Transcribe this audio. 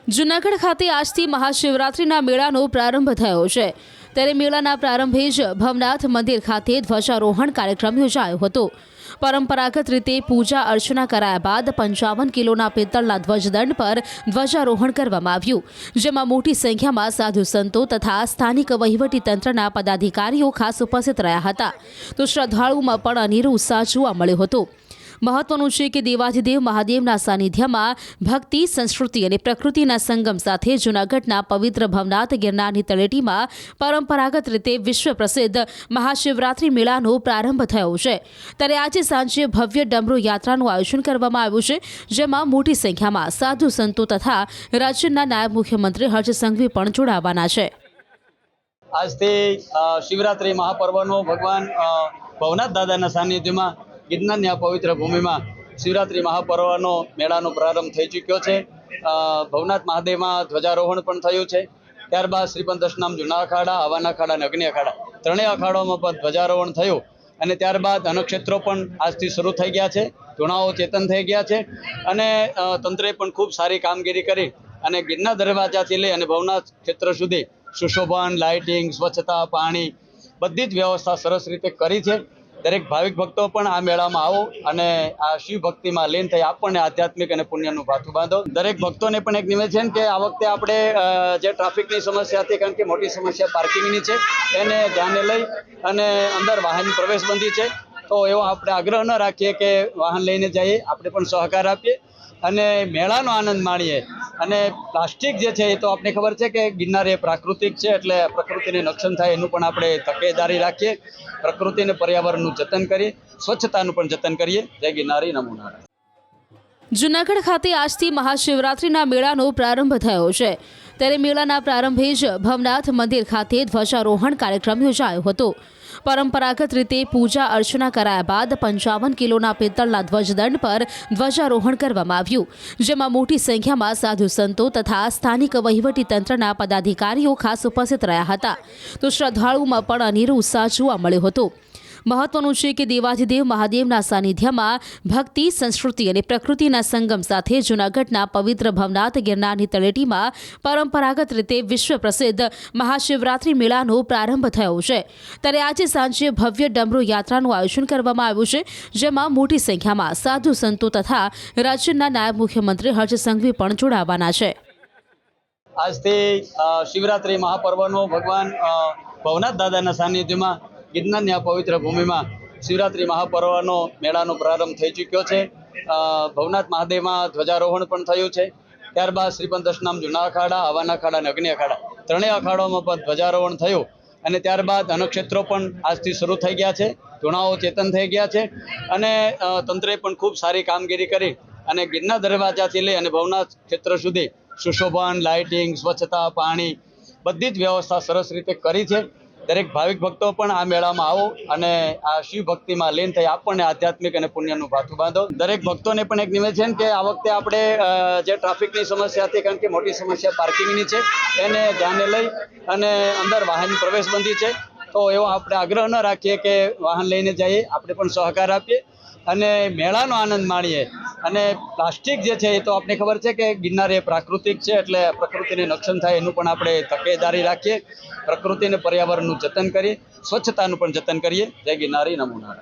જૂનાગઢ ખાતે આજથી મહાશિવરાત્રિના મેળાનો પ્રારંભ થયો છે। ત્યારે મેળાના પ્રારંભે જ ભવનાથ મંદિર ખાતે ધ્વજારોહણ કાર્યક્રમ યોજાયો હતો। પરંપરાગત રીતે પૂજા અર્ચના કરાયા બાદ 55 કિલોના પિત્તળના ધ્વજદંડ પર ધ્વજારોહણ કરવામાં આવ્યું, જેમાં મોટી સંખ્યામાં સાધુ સંતો તથા સ્થાનિક વહીવટીતંત્રના પદાધિકારીઓ ખાસ ઉપસ્થિત રહ્યા હતા। તો શ્રદ્ધાળુઓમાં પણ અનેરો ઉત્સાહ જોવા મળ્યો હતો। મહત્વનું છે કે દેવાધિદેવ મહાદેવના સાનિધ્યમાં ભક્તિ, સંસ્કૃતિ અને પ્રકૃતિના સંગમ સાથે જૂનાગઢના પવિત્ર ભવનાથ ગિરનારની તળેટીમાં પરંપરાગત રીતે વિશ્વ પ્રસિદ્ધ મહાશિવરાત્રિ મેળાનો પ્રારંભ થયો છે। ત્યારે આજે સાંજે ભવ્ય ડમરૂ યાત્રાનું આયોજન કરવામાં આવ્યું છે, જેમાં મોટી સંખ્યામાં સાધુ સંતો તથા રાજ્યના નાયબ મુખ્યમંત્રી હર્ષ સંઘવી પણ જોડાવાના છે। આજથી શિવરાત્રિ મહાપર્વનો ભગવાન ભવનાથ દાદાના સાનિધ્યમાં ગિરનારની આ પવિત્ર ભૂમિમાં શિવરાત્રિ મહાપર્વનો મેળાનો પ્રારંભ થઈ ચૂક્યો છે। ભવનાથ મહાદેવમાં ધ્વજારોહણ પણ થયું છે। ત્યારબાદ શ્રીપંત દશનામ જૂના અખાડા, હવાના અખાડા અને અગ્નિ અખાડા ત્રણેય અખાડાઓમાં પણ ધ્વજારોહણ થયું અને ત્યારબાદ અન્નક્ષેત્રો પણ આજથી શરૂ થઈ ગયા છે। ધૂણાઓ ચેતન થઈ ગયા છે અને તંત્રે પણ ખૂબ સારી કામગીરી કરી અને ગિરનાર દરવાજાથી લઈ અને ભવનાથ ક્ષેત્ર સુધી સુશોભન, લાઇટિંગ, સ્વચ્છતા, પાણી બધી જ વ્યવસ્થા સરસ રીતે કરી છે। દરેક ભાવિક ભક્તો પણ આ મેળામાં આવો અને આ શિવ ભક્તિમાં લીન થઈ આપણને આધ્યાત્મિક અને પુણ્યનું ભાથું બાંધો। દરેક ભક્તોને પણ એક નિવેદન કે આ વખતે આપણે જે ટ્રાફિકની સમસ્યા હતી, કારણ કે મોટી સમસ્યા પાર્કિંગની છે, એને ધ્યાને લઈ અને અંદર વાહન પ્રવેશબંધી છે, તો એવો આપણે આગ્રહ ન રાખીએ કે વાહન લઈને જઈએ, આપણે પણ સહકાર આપીએ અને મેળાનો આનંદ માણીએ। અને પ્લાસ્ટિક જે છે એ તો આપણે ખબર છે કે ગિરનાર એ પ્રાકૃતિક છે, એટલે પ્રકૃતિને નુકસાન થાય એનું પણ આપણે તકેદારી રાખીએ, પ્રકૃતિ અને પર્યાવરણનું જતન કરીએ, સ્વચ્છતાનું પણ જતન કરીએ। જય ગિરનારી, નમો નારાયણ। જૂનાગઢ ખાતે આજથી મહાશિવરાત્રિના મેળાનો પ્રારંભ થયો છે। ત્યારે મેળાના પ્રારંભે જ ભવનાથ મંદિર ખાતે ધ્વજારોહણ કાર્યક્રમ યોજાયો હતો। પરંપરાગત રીતે પૂજા અર્ચના કરાયા બાદ 55 કિલોના પિત્તળના ધ્વજદંડ પર ધ્વજારોહણ કરવામાં આવ્યું, જેમાં મોટી સંખ્યામાં સાધુ સંતો તથા સ્થાનિક વહીવટીતંત્રના પદાધિકારીઓ ખાસ ઉપસ્થિત રહ્યા હતા। તો શ્રદ્ધાળુઓમાં પણ અનેરો ઉત્સાહ જોવા મળ્યો હતો। મહત્વનું છે કે દેવાધિદેવ મહાદેવના સાનિધ્યમાં ભક્તિ, સંસ્કૃતિ અને પ્રકૃતિના સંગમ સાથે જૂનાગઢના પવિત્ર ભવનાથ ગિરનારની તળેટીમાં પરંપરાગત રીતે વિશ્વ પ્રસિદ્ધ મહાશિવરાત્રિ મેળાનો પ્રારંભ થયો છે। ત્યારે આજે સાંજે ભવ્ય ડમરૂ યાત્રાનું આયોજન કરવામાં આવ્યું છે, જેમાં મોટી સંખ્યામાં સાધુ સંતો તથા રાજ્યના નાયબ મુખ્યમંત્રી હર્ષ સંઘવી પણ જોડાવાના છે। આજથી શિવરાત્રિ મહાપર્વનો ભગવાન ભવનાથ દાદાના સાનિધ્યમાં ગિરનારની આ પવિત્ર ભૂમિમાં શિવરાત્રિ મહાપર્વનો મેળાનો પ્રારંભ થઈ ચૂક્યો છે। ભવનાથ મહાદેવમાં ધ્વજારોહણ પણ થયું છે। ત્યારબાદ શ્રીપંત દશનામ જૂના અખાડા, હવાના અખાડા અને અગ્નિ અખાડા ત્રણેય અખાડાઓમાં પણ ધ્વજારોહણ થયું અને ત્યારબાદ અન્નક્ષેત્રો પણ આજથી શરૂ થઈ ગયા છે। ધૂણાઓ ચેતન થઈ ગયા છે અને તંત્રે પણ ખૂબ સારી કામગીરી કરી અને ગિરનાર દરવાજાથી લઈ અને ભવનાથ ક્ષેત્ર સુધી સુશોભન, લાઇટિંગ, સ્વચ્છતા, પાણી બધી જ વ્યવસ્થા સરસ રીતે કરી છે। દરેક ભાવિક ભક્તો પણ આ મેળામાં આવો અને આ શિવ ભક્તિમાં લીન થઈ આપણને આધ્યાત્મિક અને પુણ્યનું ભાથું બાંધો। દરેક ભક્તોને પણ એક નિવેદન કે આ વખતે આપણે જે ટ્રાફિકની સમસ્યા હતી, કારણ કે મોટી સમસ્યા પાર્કિંગની છે, એને ધ્યાને લઈ અને અંદર વાહન પ્રવેશબંધી છે, તો એવો આપણે આગ્રહ ન રાખીએ કે વાહન લઈને જઈએ, આપણે પણ સહકાર આપીએ અને મેળાનો આનંદ માણીએ। અને પ્લાસ્ટિક જે છે એ તો આપણે ખબર છે કે ગિરનાર એ પ્રાકૃતિક છે, એટલે પ્રકૃતિને નુકસાન થાય એનું પણ આપણે તકેદારી રાખીએ, પ્રકૃતિ અને પર્યાવરણનું જતન કરીએ, સ્વચ્છતાનું પણ જતન કરીએ। જય ગિરનારી, નમો નારાયણ।